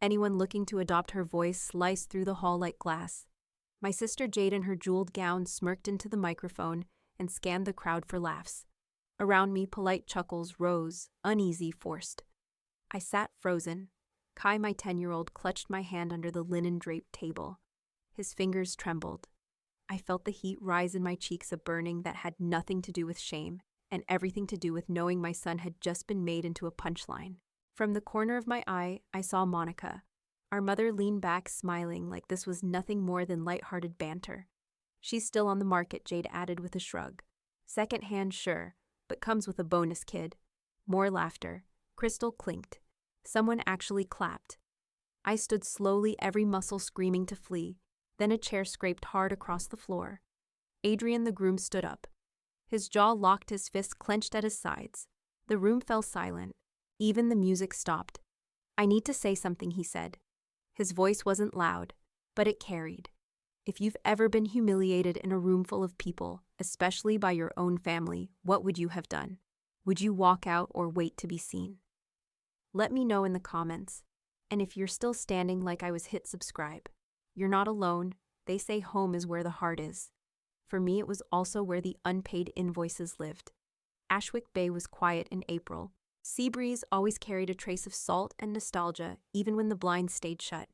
Anyone looking to adopt her voice sliced through the hall like glass. My sister Jade in her jeweled gown smirked into the microphone and scanned the crowd for laughs. Around me, polite chuckles rose, uneasy, forced. I sat frozen. Kai, my 10-year-old, clutched my hand under the linen-draped table. His fingers trembled. I felt the heat rise in my cheeks, a burning that had nothing to do with shame and everything to do with knowing my son had just been made into a punchline. From the corner of my eye, I saw Monica. Our mother leaned back, smiling like this was nothing more than light-hearted banter. She's still on the market, Jade added with a shrug. Secondhand, sure, but comes with a bonus, kid. More laughter. Crystal clinked. Someone actually clapped. I stood slowly, every muscle screaming to flee. Then a chair scraped hard across the floor. Adrian, the groom, stood up. His jaw locked, his fists clenched at his sides. The room fell silent. Even the music stopped. I need to say something, he said. His voice wasn't loud, but it carried. If you've ever been humiliated in a room full of people, especially by your own family, what would you have done? Would you walk out or wait to be seen? Let me know in the comments. And if you're still standing like I was, hit subscribe. You're not alone. They say home is where the heart is. For me, it was also where the unpaid invoices lived. Ashwick Bay was quiet in April. Sea breeze always carried a trace of salt and nostalgia, even when the blinds stayed shut.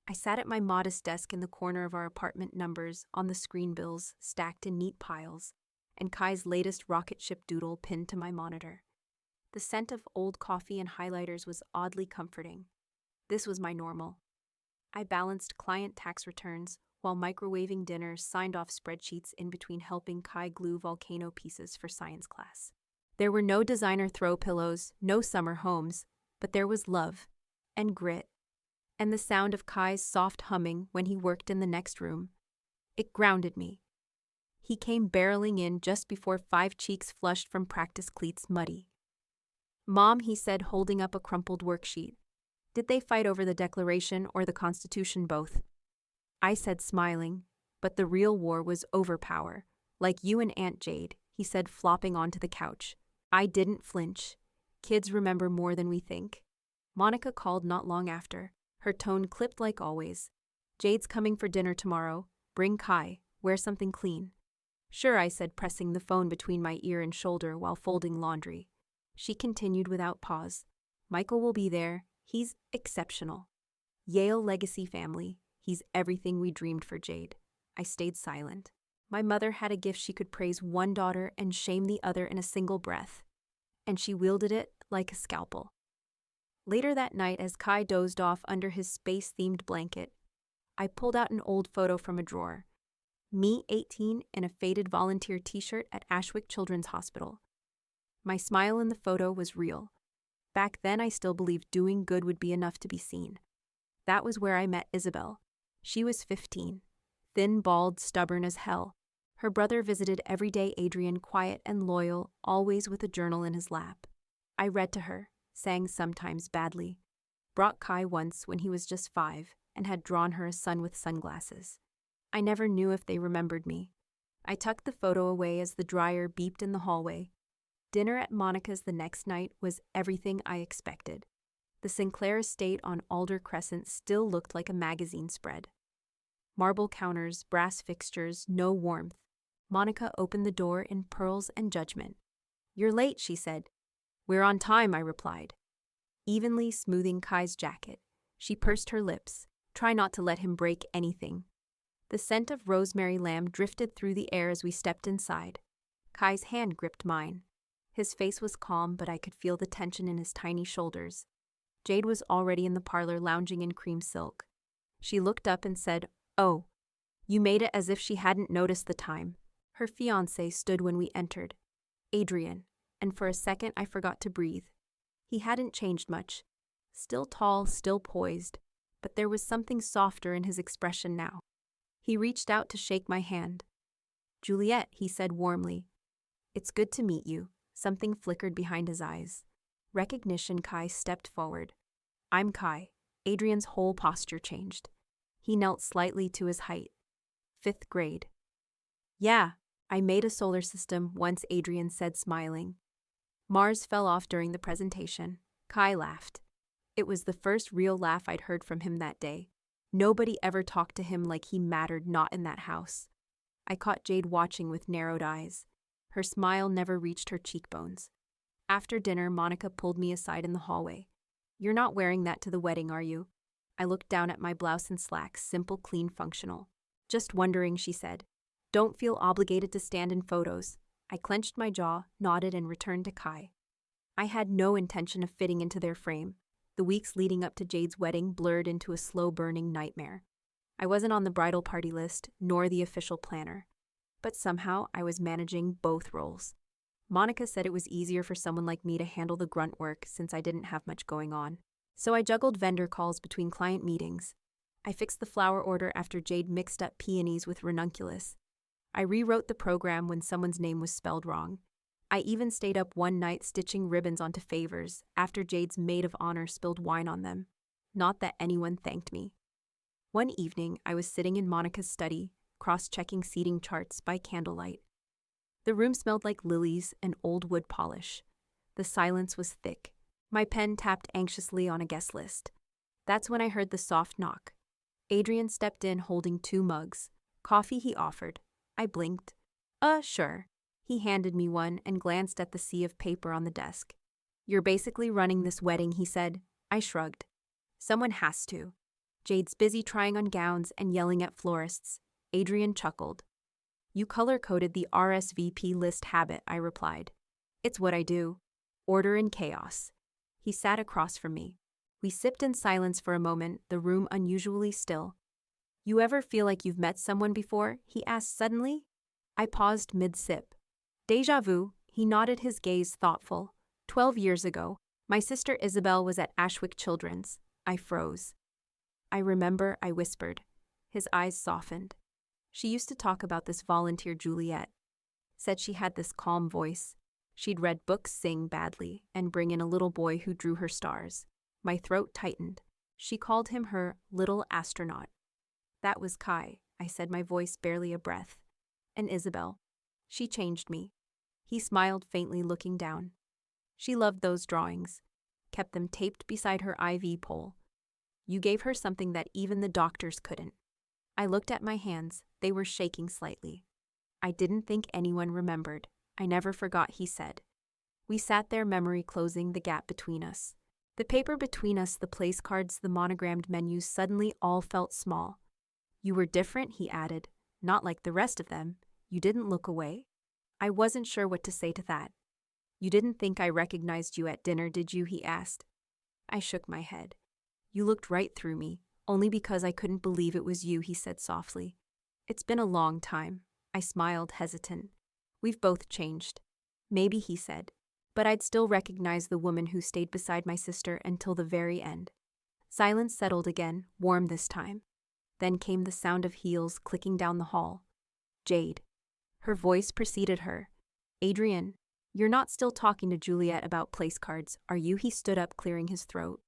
I sat at my modest desk in the corner of our apartment, numbers on the screen bills stacked in neat piles, and Kai's latest rocket ship doodle pinned to my monitor. The scent of old coffee and highlighters was oddly comforting. This was my normal. I balanced client tax returns while microwaving dinner, signed off spreadsheets in between helping Kai glue volcano pieces for science class. There were no designer throw pillows, no summer homes, but there was love and grit, and the sound of Kai's soft humming when he worked in the next room. It grounded me. He came barreling in just before 5 cheeks flushed from practice cleats, muddy. "Mom," he said, holding up a crumpled worksheet. "Did they fight over the Declaration or the Constitution, both?" I said, smiling, "But the real war was over power, like you and Aunt Jade," he said, flopping onto the couch. I didn't flinch. Kids remember more than we think. Monica called not long after. Her tone clipped like always. "Jade's coming for dinner tomorrow. Bring Kai. Wear something clean." "Sure," I said, pressing the phone between my ear and shoulder while folding laundry. She continued without pause. "Michael will be there. He's exceptional. Yale legacy family. He's everything we dreamed for Jade." I stayed silent. My mother had a gift. She could praise one daughter and shame the other in a single breath, and she wielded it like a scalpel. Later that night, as Kai dozed off under his space-themed blanket, I pulled out an old photo from a drawer. Me, 18, in a faded volunteer t-shirt at Ashwick Children's Hospital. My smile in the photo was real. Back then, I still believed doing good would be enough to be seen. That was where I met Isabelle. She was 15, thin, bald, stubborn as hell. Her brother visited every day, Adrian, quiet and loyal, always with a journal in his lap. I read to her, sang sometimes badly, brought Kai once when he was just 5, and had drawn her a sun with sunglasses. I never knew if they remembered me. I tucked the photo away as the dryer beeped in the hallway. Dinner at Monica's the next night was everything I expected. The Sinclair estate on Alder Crescent still looked like a magazine spread. Marble counters, brass fixtures, no warmth. Monica opened the door in pearls and judgment. "You're late," she said. "We're on time," I replied. Evenly smoothing Kai's jacket, she pursed her lips. "Try not to let him break anything." The scent of rosemary lamb drifted through the air as we stepped inside. Kai's hand gripped mine. His face was calm, but I could feel the tension in his tiny shoulders. Jade was already in the parlor, lounging in cream silk. She looked up and said, "Oh." You made it as if she hadn't noticed the time. Her fiancé stood when we entered, Adrian, and for a second I forgot to breathe. He hadn't changed much. Still tall, still poised, but there was something softer in his expression now. He reached out to shake my hand. "Juliette," he said warmly. "It's good to meet you." Something flickered behind his eyes. Recognition. Kai stepped forward. "I'm Kai." Adrian's whole posture changed. He knelt slightly to his height. 5th grade. "Yeah, I made a solar system once," Adrian said, smiling. "Mars fell off during the presentation." Kai laughed. It was the first real laugh I'd heard from him that day. Nobody ever talked to him like he mattered not in that house. I caught Jade watching with narrowed eyes. Her smile never reached her cheekbones. After dinner, Monica pulled me aside in the hallway. "You're not wearing that to the wedding, are you?" I looked down at my blouse and slacks, simple, clean, functional. "Just wondering," she said. "Don't feel obligated to stand in photos." I clenched my jaw, nodded, and returned to Kai. I had no intention of fitting into their frame. The weeks leading up to Jade's wedding blurred into a slow-burning nightmare. I wasn't on the bridal party list, nor the official planner. But somehow I was managing both roles. Monica said it was easier for someone like me to handle the grunt work since I didn't have much going on. So I juggled vendor calls between client meetings. I fixed the flower order after Jade mixed up peonies with ranunculus. I rewrote the program when someone's name was spelled wrong. I even stayed up one night stitching ribbons onto favors after Jade's maid of honor spilled wine on them. Not that anyone thanked me. One evening, I was sitting in Monica's study, cross-checking seating charts by candlelight. The room smelled like lilies and old wood polish. The silence was thick. My pen tapped anxiously on a guest list. That's when I heard the soft knock. Adrian stepped in holding 2 mugs. Coffee, he offered. I blinked. Sure." He handed me one and glanced at the sea of paper on the desk. "You're basically running this wedding," he said. I shrugged. "Someone has to." Jade's busy trying on gowns and yelling at florists. Adrian chuckled. "You color-coded the RSVP list habit," I replied. "It's what I do. Order and chaos." He sat across from me. We sipped in silence for a moment, the room unusually still. "You ever feel like you've met someone before?" he asked suddenly. I paused mid-sip. "Déjà vu," he nodded, his gaze thoughtful. 12 years ago, my sister Isabelle was at Ashwick Children's. I froze. "I remember," I whispered. His eyes softened. "She used to talk about this volunteer Juliette. Said she had this calm voice. She'd read books, sing badly, and bring in a little boy who drew her stars." My throat tightened. She called him her little astronaut. "That was Kai," I said, my voice barely a breath. "And Isabelle. She changed me." He smiled faintly, looking down. "She loved those drawings. Kept them taped beside her IV pole. You gave her something that even the doctors couldn't." I looked at my hands. They were shaking slightly. "I didn't think anyone remembered. I never forgot," he said. We sat there, memory closing the gap between us. The paper between us, the place cards, the monogrammed menus, suddenly all felt small. "You were different," he added. "Not like the rest of them. You didn't look away." I wasn't sure what to say to that. "You didn't think I recognized you at dinner, did you?" he asked. I shook my head. "You looked right through me, only because I couldn't believe it was you," he said softly. "It's been a long time." I smiled, hesitant. "We've both changed." "Maybe," he said. "But I'd still recognize the woman who stayed beside my sister until the very end." Silence settled again, warm this time. Then came the sound of heels clicking down the hall. Jade. Her voice preceded her. "Adrian, you're not still talking to Juliette about place cards, are you?" He stood up, clearing his throat.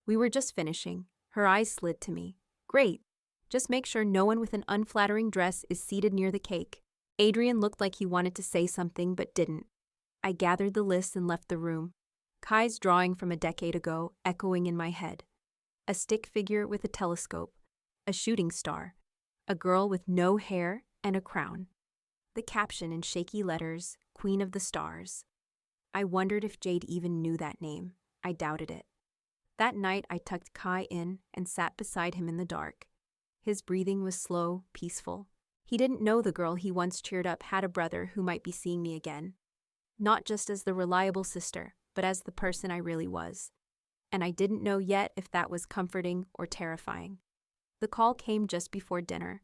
"We were just finishing." Her eyes slid to me. "Great. Just make sure no one with an unflattering dress is seated near the cake." Adrian looked like he wanted to say something but didn't. I gathered the list and left the room. Kai's drawing from a decade ago echoing in my head. A stick figure with a telescope. A shooting star. A girl with no hair and a crown. The caption in shaky letters, Queen of the Stars. I wondered if Jade even knew that name. I doubted it. That night I tucked Kai in and sat beside him in the dark. His breathing was slow, peaceful. He didn't know the girl he once cheered up had a brother who might be seeing me again. Not just as the reliable sister, but as the person I really was. And I didn't know yet if that was comforting or terrifying. The call came just before dinner.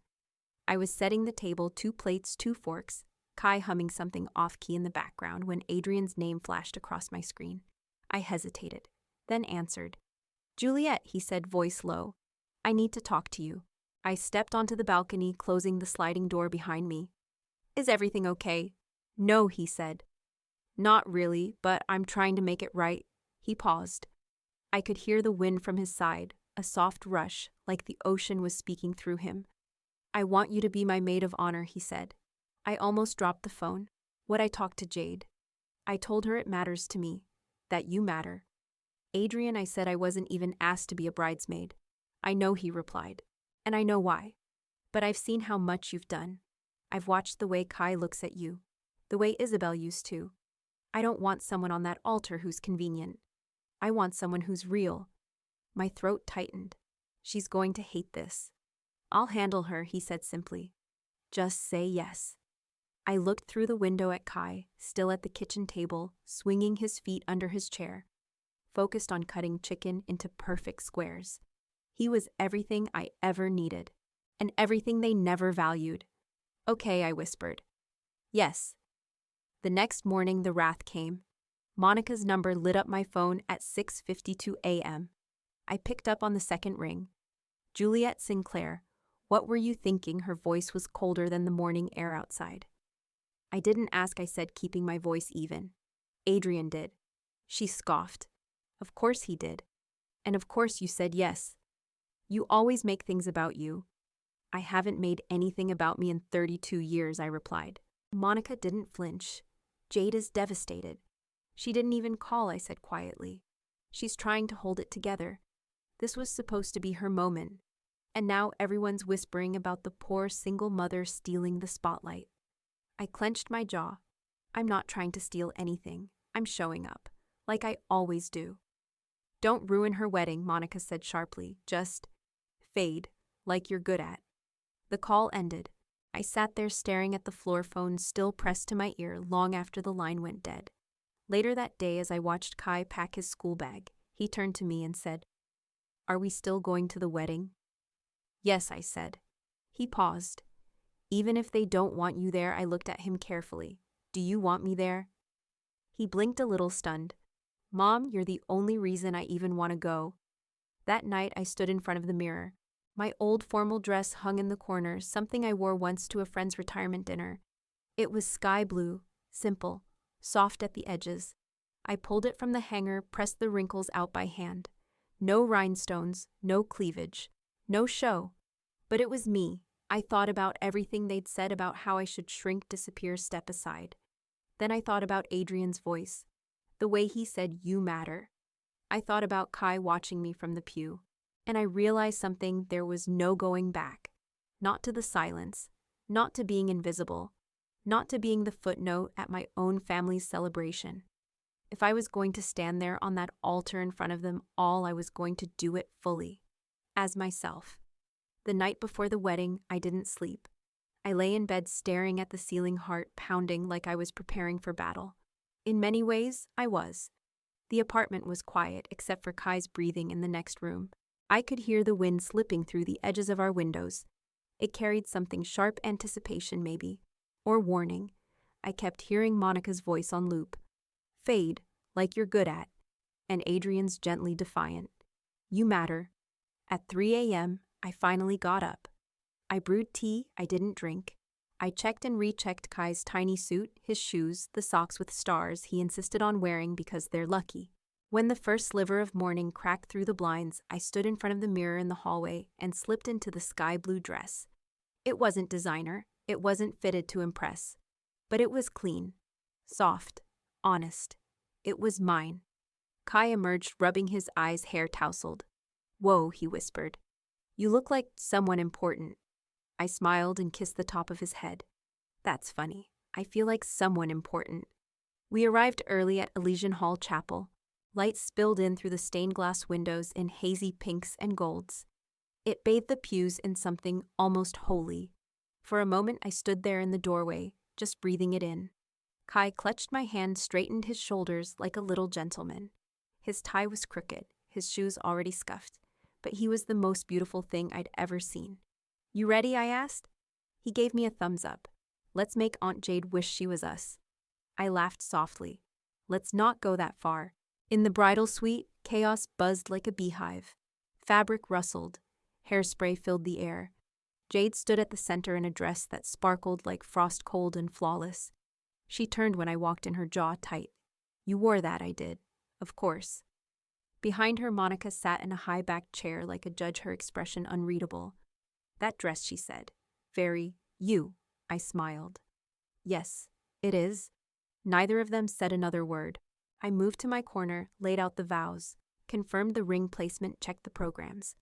I was setting the table, 2 plates, 2 forks, Kai humming something off-key in the background when Adrian's name flashed across my screen. I hesitated, then answered. "Juliette," he said, voice low. "I need to talk to you." I stepped onto the balcony, closing the sliding door behind me. "Is everything okay?" "No," he said. "Not really, but I'm trying to make it right." He paused. I could hear the wind from his side, a soft rush, like the ocean was speaking through him. "I want you to be my maid of honor," he said. I almost dropped the phone. Would I talk to Jade? I told her it matters to me, that you matter. Adrian, I said I wasn't even asked to be a bridesmaid. I know, he replied. And I know why. But I've seen how much you've done. I've watched the way Kai looks at you. The way Isabelle used to. I don't want someone on that altar who's convenient. I want someone who's real. My throat tightened. She's going to hate this. I'll handle her, he said simply. Just say yes. I looked through the window at Kai, still at the kitchen table, swinging his feet under his chair, focused on cutting chicken into perfect squares. He was everything I ever needed, and everything they never valued. Okay, I whispered. Yes. The next morning, the wrath came. Monica's number lit up my phone at 6:52 a.m. I picked up on the second ring. Juliette Sinclair, what were you thinking? Her voice was colder than the morning air outside. I didn't ask, I said, keeping my voice even. Adrian did. She scoffed. Of course he did. And of course you said yes. You always make things about you. I haven't made anything about me in 32 years, I replied. Monica didn't flinch. Jade is devastated. She didn't even call, I said quietly. She's trying to hold it together. This was supposed to be her moment. And now everyone's whispering about the poor single mother stealing the spotlight. I clenched my jaw. I'm not trying to steal anything. I'm showing up, like I always do. Don't ruin her wedding, Monica said sharply. Just fade, like you're good at. The call ended. I sat there staring at the floor phone still pressed to my ear long after the line went dead. Later that day, as I watched Kai pack his school bag, he turned to me and said, "Are we still going to the wedding?" "Yes," I said. He paused. "Even if they don't want you there," I looked at him carefully. "Do you want me there?" He blinked a little, stunned. "Mom, you're the only reason I even want to go." That night, I stood in front of the mirror. My old formal dress hung in the corner, something I wore once to a friend's retirement dinner. It was sky blue, simple, soft at the edges. I pulled it from the hanger, pressed the wrinkles out by hand. No rhinestones, no cleavage, no show. But it was me. I thought about everything they'd said about how I should shrink, disappear, step aside. Then I thought about Adrian's voice, the way he said, "You matter." I thought about Kai watching me from the pew. And I realized something: there was no going back. Not to the silence, not to being invisible, not to being the footnote at my own family's celebration. If I was going to stand there on that altar in front of them all, I was going to do it fully, as myself. The night before the wedding, I didn't sleep. I lay in bed staring at the ceiling, heart pounding like I was preparing for battle. In many ways, I was. The apartment was quiet except for Kai's breathing in the next room. I could hear the wind slipping through the edges of our windows. It carried something: sharp anticipation maybe, or warning. I kept hearing Monica's voice on loop. "Fade, like you're good at." And Adrian's gently defiant. "You matter." At 3 a.m., I finally got up. I brewed tea I didn't drink. I checked and rechecked Kai's tiny suit, his shoes, the socks with stars he insisted on wearing because they're lucky. When the first sliver of morning cracked through the blinds, I stood in front of the mirror in the hallway and slipped into the sky blue dress. It wasn't designer, it wasn't fitted to impress, but it was clean, soft, honest. It was mine. Kai emerged, rubbing his eyes, hair tousled. "Whoa," he whispered. "You look like someone important." I smiled and kissed the top of his head. "That's funny. I feel like someone important." We arrived early at Elysian Hall Chapel. Light spilled in through the stained glass windows in hazy pinks and golds. It bathed the pews in something almost holy. For a moment I stood there in the doorway, just breathing it in. Kai clutched my hand, straightened his shoulders like a little gentleman. His tie was crooked, his shoes already scuffed, but he was the most beautiful thing I'd ever seen. "You ready?" I asked. He gave me a thumbs up. "Let's make Aunt Jade wish she was us." I laughed softly. "Let's not go that far." In the bridal suite, chaos buzzed like a beehive. Fabric rustled. Hairspray filled the air. Jade stood at the center in a dress that sparkled like frost cold and flawless. She turned when I walked in, her jaw tight. "You wore that," I did. "Of course." Behind her, Monica sat in a high-backed chair like a judge, her expression unreadable. "That dress," she said. "Very you." I smiled. "Yes, it is." Neither of them said another word. I moved to my corner, laid out the vows. confirmed the ring placement, checked the programs.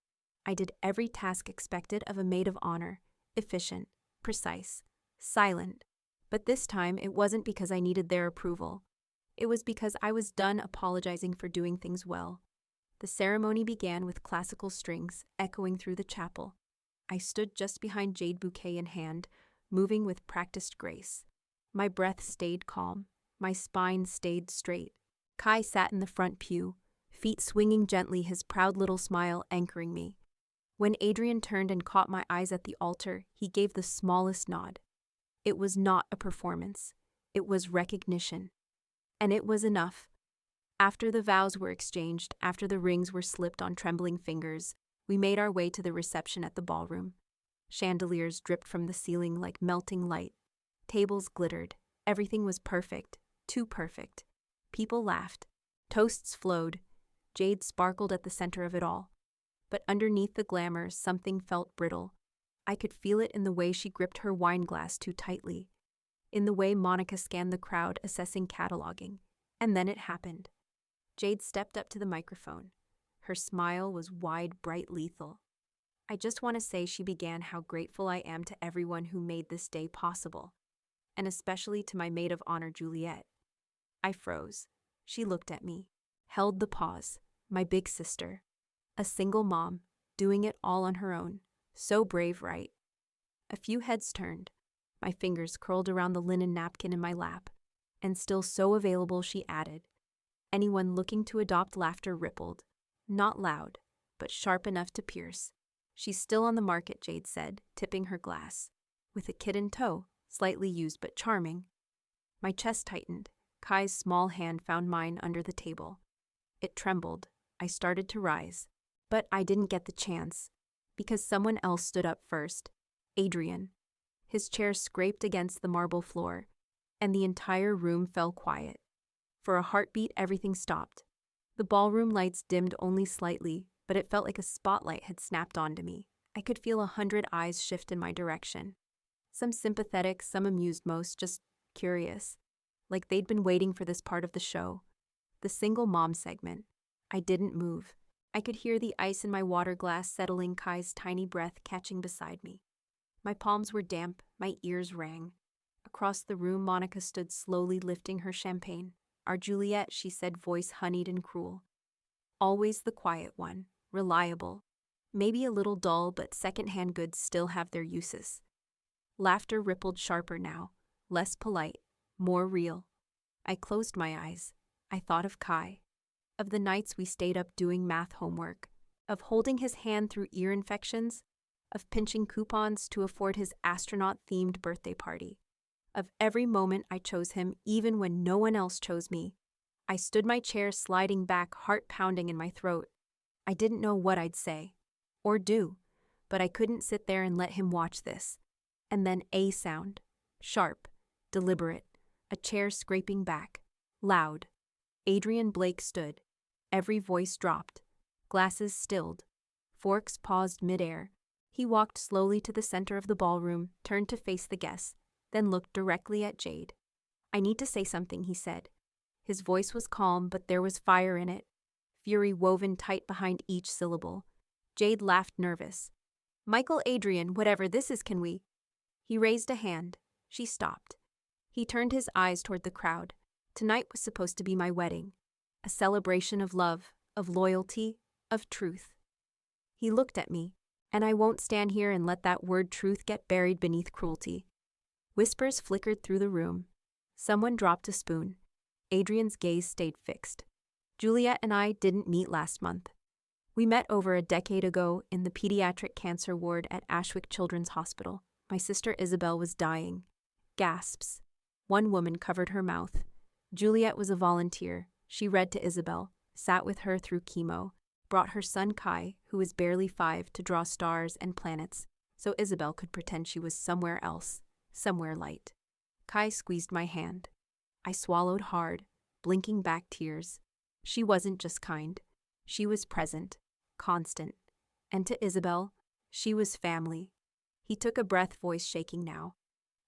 I did every task expected of a maid of honor, efficient, precise, silent. But this time it wasn't because I needed their approval. It was because I was done apologizing for doing things well. The ceremony began with classical strings echoing through the chapel. I stood just behind Jade, bouquet in hand, moving with practiced grace. My breath stayed calm. My spine stayed straight. Kai sat in the front pew, feet swinging gently, his proud little smile anchoring me. When Adrian turned and caught my eyes at the altar, he gave the smallest nod. It was not a performance. It was recognition. And it was enough. After the vows were exchanged, after the rings were slipped on trembling fingers, we made our way to the reception at the ballroom. Chandeliers dripped from the ceiling like melting light. Tables glittered. Everything was perfect, too perfect. People laughed. Toasts flowed. Jade sparkled at the center of it all. But underneath the glamour, something felt brittle. I could feel it in the way she gripped her wine glass too tightly, in the way Monica scanned the crowd, assessing cataloging. And then it happened. Jade stepped up to the microphone. Her smile was wide, bright, lethal. I just want to say, she began, how grateful I am to everyone who made this day possible, and especially to my maid of honor, Juliette. I froze. She looked at me, held the pause. My big sister. A single mom, doing it all on her own. So brave, right? A few heads turned. My fingers curled around the linen napkin in my lap. And still so available, she added. Anyone looking to adopt. Laughter rippled. Not loud, but sharp enough to pierce. She's still on the market, Jade said, tipping her glass. With a kid in tow, slightly used but charming. My chest tightened. Kai's small hand found mine under the table. It trembled. I started to rise. But I didn't get the chance. Because someone else stood up first. Adrian. His chair scraped against the marble floor, and the entire room fell quiet. For a heartbeat, everything stopped. The ballroom lights dimmed only slightly, but it felt like a spotlight had snapped onto me. I could feel 100 eyes shift in my direction. Some sympathetic, some amused, most just curious. Like they'd been waiting for this part of the show. The single mom segment. I didn't move. I could hear the ice in my water glass settling, Kai's tiny breath catching beside me. My palms were damp, my ears rang. Across the room, Monica stood slowly lifting her champagne. Our Juliette, she said, voice honeyed and cruel. Always the quiet one, reliable. Maybe a little dull, but secondhand goods still have their uses. Laughter rippled sharper now, less polite, more real. I closed my eyes. I thought of Kai. Of the nights we stayed up doing math homework, of holding his hand through ear infections, of pinching coupons to afford his astronaut-themed birthday party. Of every moment I chose him, even when no one else chose me. I stood my chair, sliding back, heart pounding in my throat. I didn't know what I'd say, or do, but I couldn't sit there and let him watch this. And then a sound, sharp, deliberate, a chair scraping back, loud. Adrian Blake stood. Every voice dropped. Glasses stilled. Forks paused midair. He walked slowly to the center of the ballroom, turned to face the guests, then looked directly at Jade. I need to say something, he said. His voice was calm, but there was fire in it, fury woven tight behind each syllable. Jade laughed, nervous. Michael, Adrian, whatever this is, can we? He raised a hand. She stopped. He turned his eyes toward the crowd. Tonight was supposed to be my wedding, a celebration of love, of loyalty, of truth. He looked at me, and I won't stand here and let that word truth get buried beneath cruelty. Whispers flickered through the room. Someone dropped a spoon. Adrian's gaze stayed fixed. Juliette and I didn't meet last month. We met over a decade ago in the pediatric cancer ward at Ashwick Children's Hospital. My sister Isabelle was dying. Gasps. One woman covered her mouth. Juliette was a volunteer. She read to Isabelle, sat with her through chemo, brought her son Kai, who was barely 5, to draw stars and planets, so Isabelle could pretend she was somewhere else, somewhere light. Kai squeezed my hand. I swallowed hard, blinking back tears. She wasn't just kind. She was present, constant. And to Isabelle, she was family. He took a breath, voice shaking now.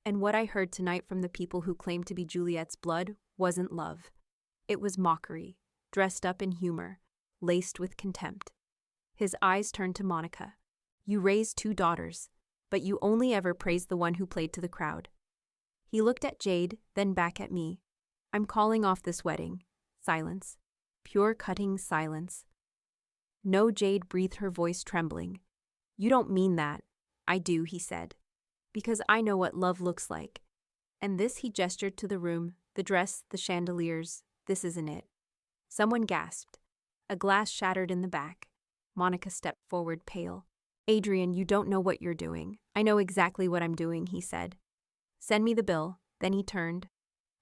And what I heard tonight from the people who claimed to be Juliette's blood wasn't love. It was mockery, dressed up in humor, laced with contempt. His eyes turned to Monica. You raised 2 daughters, but you only ever praised the one who played to the crowd. He looked at Jade, then back at me. I'm calling off this wedding. Silence. Pure cutting silence. No, Jade breathed, her voice trembling. You don't mean that. I do, he said. Because I know what love looks like. And this, he gestured to the room, the dress, the chandeliers. This isn't it. Someone gasped. A glass shattered in the back. Monica stepped forward, pale. Adrian, you don't know what you're doing. I know exactly what I'm doing, he said. Send me the bill. Then he turned,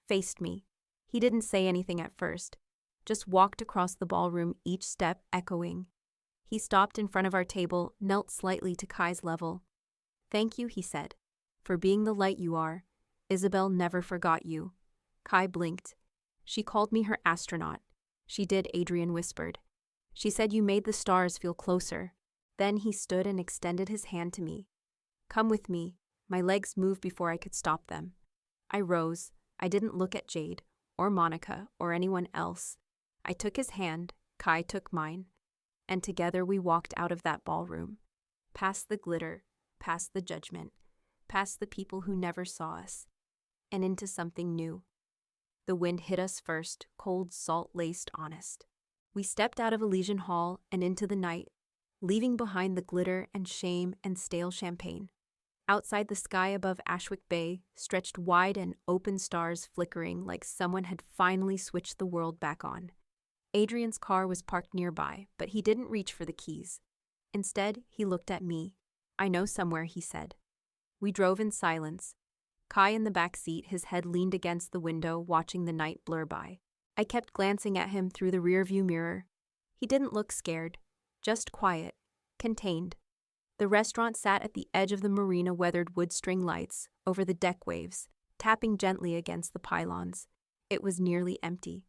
faced me. He didn't say anything at first, just walked across the ballroom, each step echoing. He stopped in front of our table, knelt slightly to Kai's level. Thank you, he said, for being the light you are. Isabelle never forgot you. Kai blinked. She called me her astronaut. She did, Adrian whispered. She said you made the stars feel closer. Then he stood and extended his hand to me. Come with me. My legs moved before I could stop them. I rose. I didn't look at Jade, or Monica, or anyone else. I took his hand, Kai took mine, and together we walked out of that ballroom, past the glitter, past the judgment, past the people who never saw us, and into something new. The wind hit us first, cold, salt-laced, honest. We stepped out of Elysian Hall and into the night, leaving behind the glitter and shame and stale champagne. Outside, the sky above Ashwick Bay stretched wide and open, stars flickering like someone had finally switched the world back on. Adrian's car was parked nearby, but he didn't reach for the keys. Instead, he looked at me. I know somewhere, he said. We drove in silence. Kai in the back seat, his head leaned against the window, watching the night blur by. I kept glancing at him through the rearview mirror. He didn't look scared, just quiet, contained. The restaurant sat at the edge of the marina, weathered wood string lights over the deck waves, tapping gently against the pylons. It was nearly empty.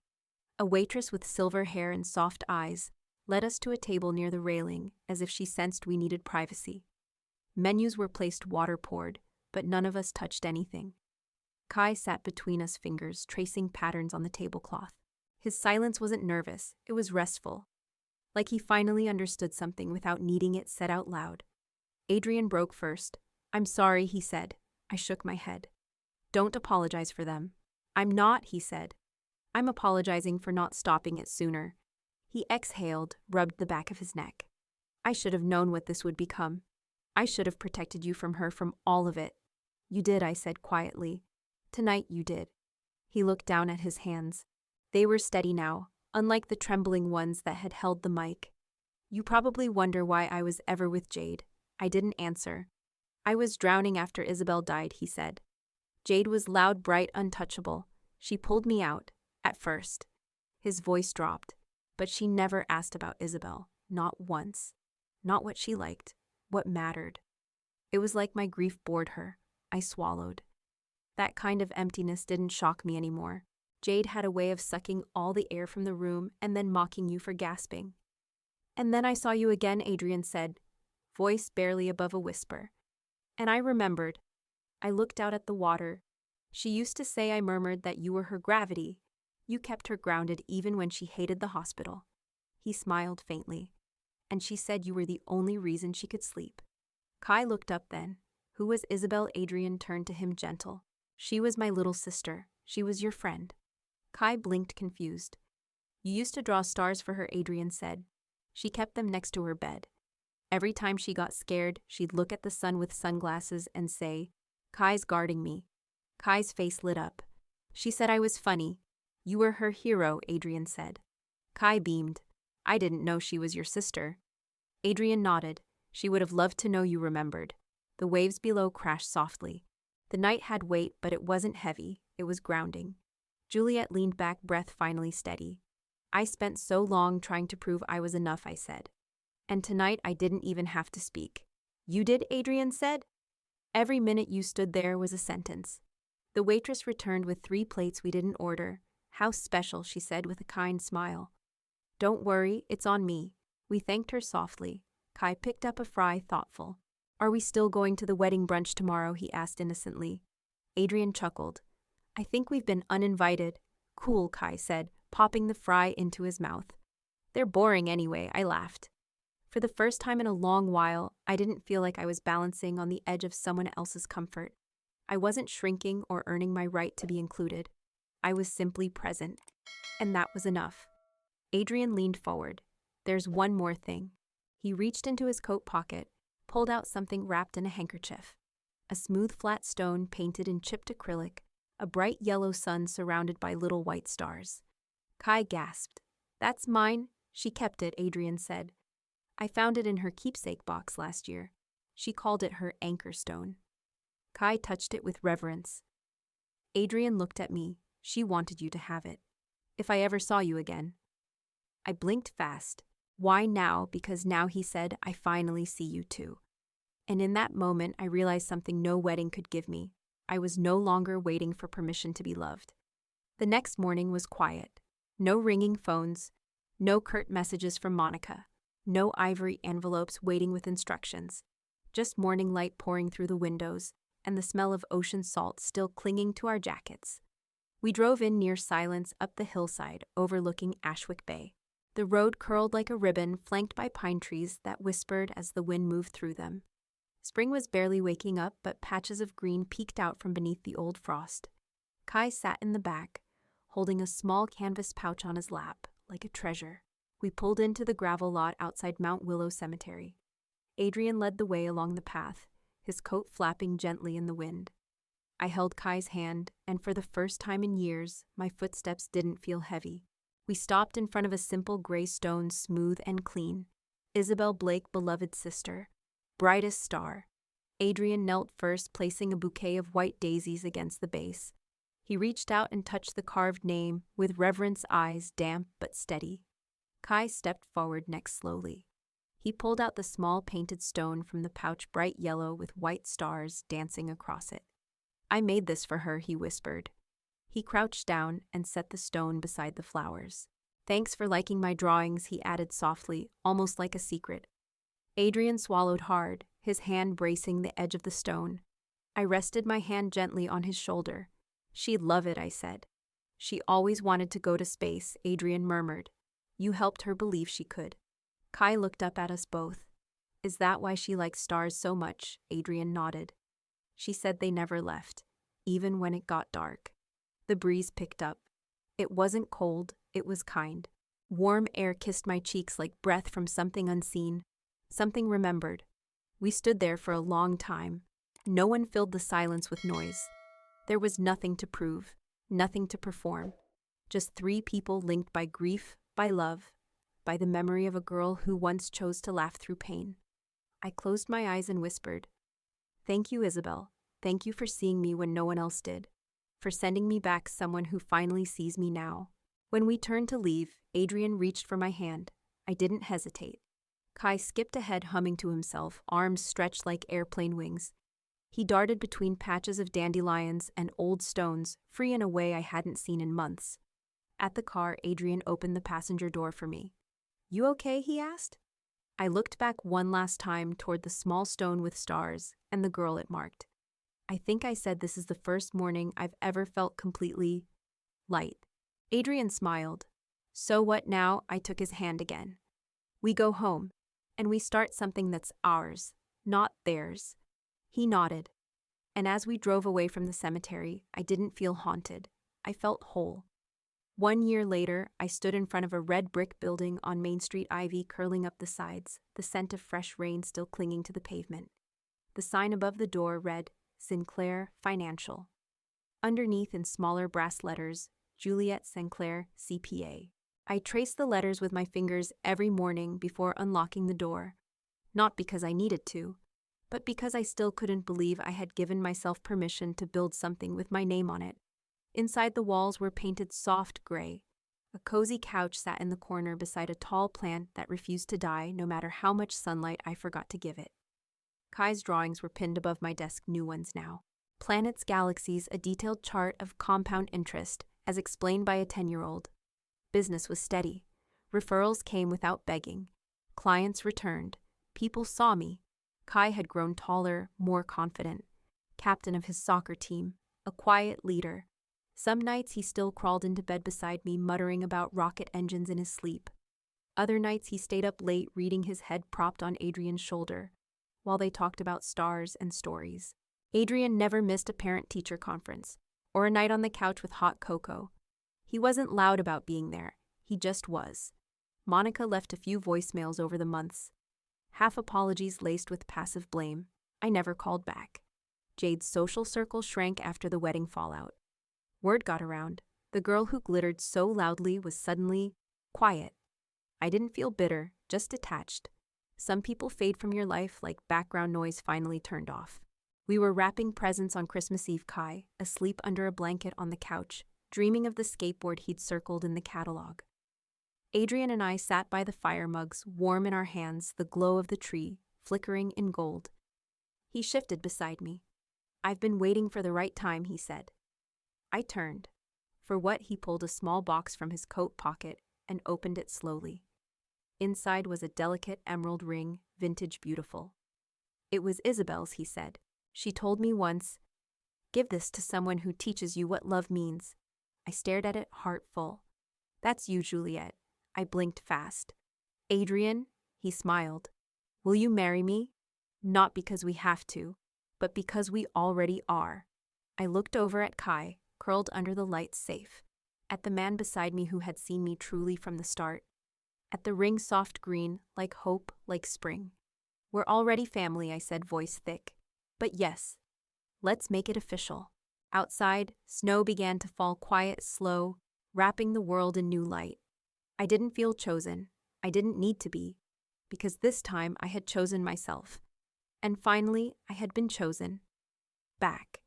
A waitress with silver hair and soft eyes led us to a table near the railing, as if she sensed we needed privacy. Menus were placed, water poured, but none of us touched anything. Kai sat between us, fingers tracing patterns on the tablecloth. His silence wasn't nervous, it was restful, like he finally understood something without needing it said out loud. Adrian broke first. I'm sorry, he said. I shook my head. Don't apologize for them. I'm not, he said. I'm apologizing for not stopping it sooner. He exhaled, rubbed the back of his neck. I should have known what this would become. I should have protected you from her, from all of it. You did, I said quietly. Tonight you did. He looked down at his hands. They were steady now, unlike the trembling ones that had held the mic. You probably wonder why I was ever with Jade. I didn't answer. I was drowning after Isabelle died, he said. Jade was loud, bright, untouchable. She pulled me out, at first. His voice dropped. But she never asked about Isabelle, not once. Not what she liked, what mattered. It was like my grief bored her. I swallowed. That kind of emptiness didn't shock me anymore. Jade had a way of sucking all the air from the room and then mocking you for gasping. And then I saw you again, Adrian said, voice barely above a whisper. And I remembered. I looked out at the water. She used to say, I murmured, that you were her gravity. You kept her grounded even when she hated the hospital. He smiled faintly. And she said you were the only reason she could sleep. Kai looked up then. Who was Isabelle? Adrian turned to him, gentle. She was my little sister. She was your friend. Kai blinked, confused. You used to draw stars for her, Adrian said. She kept them next to her bed. Every time she got scared, she'd look at the sun with sunglasses and say, Kai's guarding me. Kai's face lit up. She said I was funny. You were her hero, Adrian said. Kai beamed. I didn't know she was your sister. Adrian nodded. She would have loved to know you remembered. The waves below crashed softly. The night had weight, but it wasn't heavy. It was grounding. Juliette leaned back, breath finally steady. I spent so long trying to prove I was enough, I said. And tonight I didn't even have to speak. You did, Adrian said. Every minute you stood there was a sentence. The waitress returned with 3 plates we didn't order. How special, she said with a kind smile. Don't worry, it's on me. We thanked her softly. Kai picked up a fry, thoughtful. Are we still going to the wedding brunch tomorrow? He asked innocently. Adrian chuckled. I think we've been uninvited. Cool, Kai said, popping the fry into his mouth. They're boring anyway, I laughed. For the first time in a long while, I didn't feel like I was balancing on the edge of someone else's comfort. I wasn't shrinking or earning my right to be included. I was simply present. And that was enough. Adrian leaned forward. There's one more thing. He reached into his coat pocket, pulled out something wrapped in a handkerchief. A smooth flat stone painted in chipped acrylic, a bright yellow sun surrounded by little white stars. Kai gasped. That's mine. She kept it, Adrian said. I found it in her keepsake box last year. She called it her anchor stone. Kai touched it with reverence. Adrian looked at me. She wanted you to have it. If I ever saw you again. I blinked fast. Why now? Because now, he said, I finally see you too. And in that moment, I realized something no wedding could give me. I was no longer waiting for permission to be loved. The next morning was quiet. No ringing phones, no curt messages from Monica, no ivory envelopes waiting with instructions, just morning light pouring through the windows and the smell of ocean salt still clinging to our jackets. We drove in near silence up the hillside overlooking Ashwick Bay. The road curled like a ribbon flanked by pine trees that whispered as the wind moved through them. Spring was barely waking up, but patches of green peeked out from beneath the old frost. Kai sat in the back, holding a small canvas pouch on his lap, like a treasure. We pulled into the gravel lot outside Mount Willow Cemetery. Adrian led the way along the path, his coat flapping gently in the wind. I held Kai's hand, and for the first time in years, my footsteps didn't feel heavy. We stopped in front of a simple gray stone, smooth and clean. Isabelle Blake, beloved sister. Brightest star. Adrian knelt first, placing a bouquet of white daisies against the base. He reached out and touched the carved name with reverence, eyes damp but steady. Kai stepped forward next slowly. He pulled out the small painted stone from the pouch, bright yellow with white stars dancing across it. I made this for her, he whispered. He crouched down and set the stone beside the flowers. Thanks for liking my drawings, he added softly, almost like a secret. Adrian swallowed hard, his hand bracing the edge of the stone. I rested my hand gently on his shoulder. She'd love it, I said. She always wanted to go to space, Adrian murmured. You helped her believe she could. Kai looked up at us both. Is that why she likes stars so much? Adrian nodded. She said they never left, even when it got dark. The breeze picked up. It wasn't cold, it was kind. Warm air kissed my cheeks like breath from something unseen. Something remembered. We stood there for a long time. No one filled the silence with noise. There was nothing to prove, nothing to perform. Just three people linked by grief, by love, by the memory of a girl who once chose to laugh through pain. I closed my eyes and whispered, Thank you, Isabelle. Thank you for seeing me when no one else did. For sending me back someone who finally sees me now. When we turned to leave, Adrian reached for my hand. I didn't hesitate. Kai skipped ahead, humming to himself, arms stretched like airplane wings. He darted between patches of dandelions and old stones, free in a way I hadn't seen in months. At the car, Adrian opened the passenger door for me. You okay? He asked. I looked back one last time toward the small stone with stars and the girl it marked. I think I said this is the first morning I've ever felt completely light. Adrian smiled. So what now? I took his hand again. We go home, and we start something that's ours, not theirs. He nodded. And as we drove away from the cemetery, I didn't feel haunted. I felt whole. 1 year later, I stood in front of a red brick building on Main Street, ivy curling up the sides, the scent of fresh rain still clinging to the pavement. The sign above the door read, Sinclair Financial. Underneath, in smaller brass letters, Juliette Sinclair, CPA. I traced the letters with my fingers every morning before unlocking the door, not because I needed to, but because I still couldn't believe I had given myself permission to build something with my name on it. Inside, the walls were painted soft gray. A cozy couch sat in the corner beside a tall plant that refused to die no matter how much sunlight I forgot to give it. Kai's drawings were pinned above my desk, new ones now. Planets, galaxies, a detailed chart of compound interest, as explained by a 10-year-old. Business was steady. Referrals came without begging. Clients returned. People saw me. Kai had grown taller, more confident. Captain of his soccer team. A quiet leader. Some nights he still crawled into bed beside me, muttering about rocket engines in his sleep. Other nights he stayed up late reading, his head propped on Adrian's shoulder, while they talked about stars and stories. Adrian never missed a parent-teacher conference, or a night on the couch with hot cocoa. He wasn't loud about being there, he just was. Monica left a few voicemails over the months, half apologies laced with passive blame. I never called back. Jade's social circle shrank after the wedding fallout. Word got around. The girl who glittered so loudly was suddenly quiet. I didn't feel bitter, just detached. Some people fade from your life like background noise finally turned off. We were wrapping presents on Christmas Eve. Kai, asleep under a blanket on the couch, dreaming of the skateboard he'd circled in the catalog. Adrian and I sat by the fire mugs, warm in our hands, the glow of the tree, flickering in gold. He shifted beside me. "I've been waiting for the right time," he said. I turned. For what? He pulled a small box from his coat pocket and opened it slowly. Inside was a delicate emerald ring, vintage beautiful. "It was Isabelle's," he said. "She told me once, 'Give this to someone who teaches you what love means.'" I stared at it, heart full. "That's you, Juliette." I blinked fast. "Adrian," he smiled. "Will you marry me? Not because we have to, but because we already are." I looked over at Kai, curled under the lights safe, at the man beside me who had seen me truly from the start, at the ring soft green, like hope, like spring. "We're already family," I said, voice thick. "But yes, let's make it official." Outside, snow began to fall, quiet, slow, wrapping the world in new light. I didn't feel chosen. I didn't need to be, because this time I had chosen myself. And finally, I had been chosen. Back.